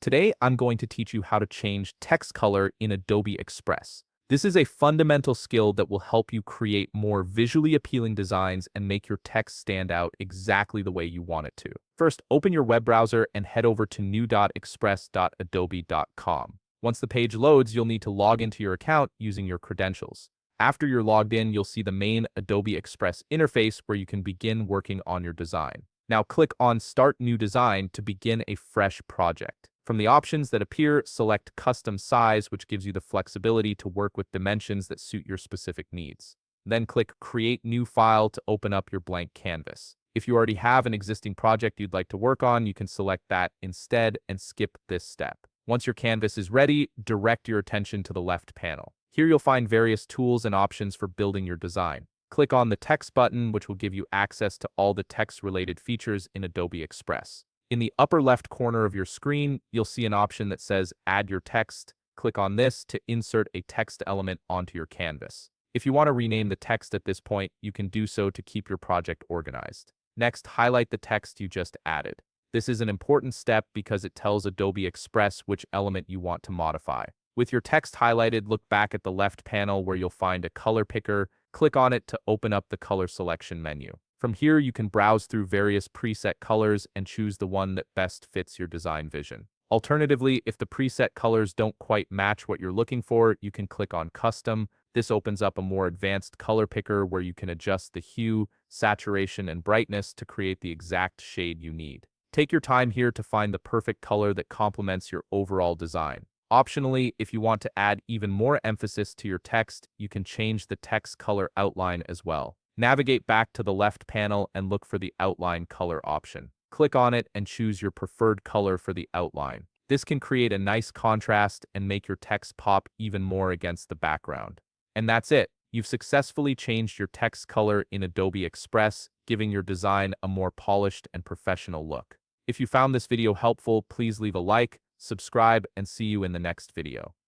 Today, I'm going to teach you how to change text color in Adobe Express. This is a fundamental skill that will help you create more visually appealing designs and make your text stand out exactly the way you want it to. First, open your web browser and head over to new.express.adobe.com. Once the page loads, you'll need to log into your account using your credentials. After you're logged in, you'll see the main Adobe Express interface where you can begin working on your design. Now click on Start New Design to begin a fresh project. From the options that appear, select Custom Size, which gives you the flexibility to work with dimensions that suit your specific needs. Then click Create New File to open up your blank canvas. If you already have an existing project you'd like to work on, you can select that instead and skip this step. Once your canvas is ready, direct your attention to the left panel. Here you'll find various tools and options for building your design. Click on the Text button, which will give you access to all the text-related features in Adobe Express. In the upper left corner of your screen, you'll see an option that says Add Your Text. Click on this to insert a text element onto your canvas. If you want to rename the text at this point, you can do so to keep your project organized. Next, highlight the text you just added. This is an important step because it tells Adobe Express which element you want to modify. With your text highlighted, look back at the left panel where you'll find a color picker. Click on it to open up the color selection menu. From here, you can browse through various preset colors and choose the one that best fits your design vision. Alternatively, if the preset colors don't quite match what you're looking for, you can click on Custom. This opens up a more advanced color picker where you can adjust the hue, saturation, and brightness to create the exact shade you need. Take your time here to find the perfect color that complements your overall design. Optionally, if you want to add even more emphasis to your text, you can change the text color outline as well. Navigate back to the left panel and look for the outline color option. Click on it and choose your preferred color for the outline. This can create a nice contrast and make your text pop even more against the background. And that's it. You've successfully changed your text color in Adobe Express, giving your design a more polished and professional look. If you found this video helpful, please leave a like, subscribe, and see you in the next video.